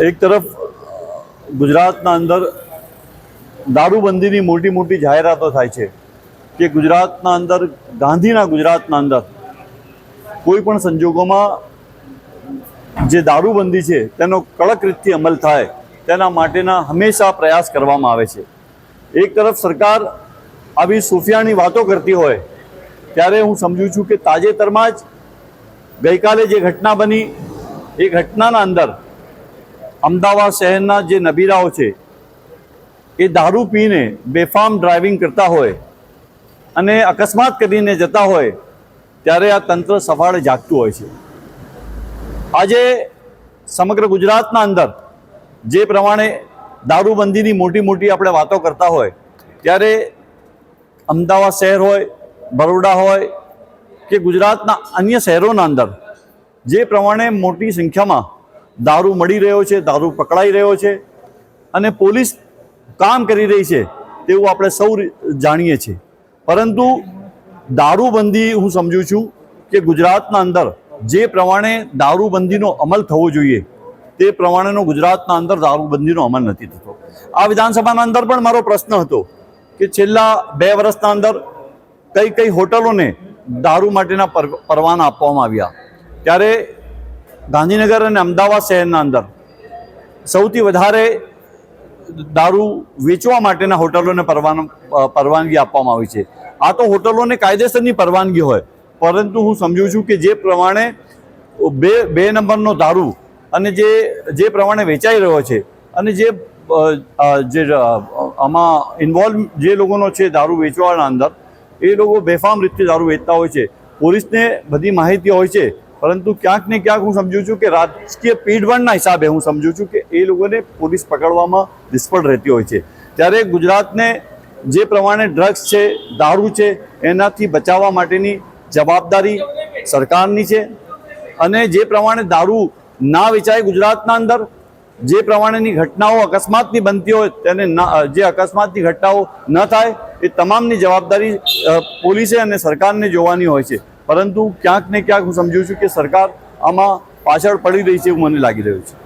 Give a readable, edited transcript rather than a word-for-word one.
એક તરફ ગુજરાતના અંદર દારૂબંધીની મોટી મોટી જાહેરાતો થાય છે કે ગુજરાતના અંદર ગાંધીના ગુજરાતના અંદર કોઈ પણ સંજોગોમાં જે દારૂબંધી છે તેનો કડક રીતથી અમલ થાય તેના માટેના હંમેશા પ્રયાસ કરવામાં આવે છે। એક તરફ સરકાર આવી સુફિયાની વાતો કરતી હોય ત્યારે હું સમજું છું કે તાજેતરમાં જ ગઈકાલે જે ઘટના બની એ ઘટનાના અંદર અમદાવાદ શહેરના જે નબીરાઓ છે એ દારૂ પીને બેફામ ડ્રાઇવિંગ કરતા હોય અને અકસ્માત કરીને જતા હોય ત્યારે આ તંત્ર સફાળે જાગતું હોય છે। આજે સમગ્ર ગુજરાતના અંદર જે પ્રમાણે દારૂબંધીની મોટી મોટી આપણે વાતો કરતા હોય ત્યારે અમદાવાદ શહેર હોય, બરોડા હોય કે ગુજરાતના અન્ય શહેરોના અંદર જે પ્રમાણે મોટી સંખ્યામાં દારૂ મળી રહ્યો છે, દારૂ પકડાઈ રહ્યો છે અને પોલીસ કામ કરી રહી છે તેવું આપણે સૌ જાણીએ છીએ। પરંતુ દારૂબંધી હું સમજું છું કે ગુજરાતના અંદર જે પ્રમાણે દારૂબંધીનો અમલ થવો જોઈએ તે પ્રમાણેનો ગુજરાતના અંદર દારૂબંધીનો અમલ નથી થતો। આ વિધાનસભાના અંદર પણ મારો પ્રશ્ન હતો કે છેલ્લા 2 વર્ષના અંદર કઈ કઈ હોટલોને દારૂ માટેના પરવાના આપવામાં આવ્યા ત્યારે ગાંધીનગર અને અમદાવાદ શહેરના અંદર સૌથી વધારે દારૂ વેચવા માટેના હોટલોને પરવાનગી આપવામાં આવી છે। આ તો હોટલોને કાયદેસરની પરવાનગી હોય, પરંતુ હું સમજું છું કે જે પ્રમાણે બે નંબરનો દારૂ અને જે પ્રમાણે વેચાઈ રહ્યો છે અને જે આમાં ઇન્વોલ્વ જે લોકોનો છે દારૂ વેચવાના અંદર એ લોકો બેફામ રીતે દારૂ વેચતા હોય છે। પોલીસને બધી માહિતી હોય છે, પરંતુ ક્યાંક ને ક્યાંક હું સમજું છું કે રાજકીય પીઢબળના હિસાબે હું સમજું છું કે એ લોકોને પોલીસ પકડવામાં નિષ્ફળ રહેતી હોય છે। ત્યારે ગુજરાતને જે પ્રમાણે ડ્રગ્સ છે, દારૂ છે એનાથી બચાવવા માટેની જવાબદારી સરકારની છે અને જે પ્રમાણે દારૂ ના વેચાય ગુજરાતના અંદર, જે પ્રમાણેની ઘટનાઓ અકસ્માતની બનતી હોય તેને જે અકસ્માતની ઘટનાઓ ન થાય એ તમામની જવાબદારી પોલીસે અને સરકારને જોવાની હોય છે। પરંતુ ક્યાંક ને ક્યાંક હું સમજું છું કે સરકાર આમાં પાછળ પડી રહી છે એવું મને લાગી રહ્યું છે।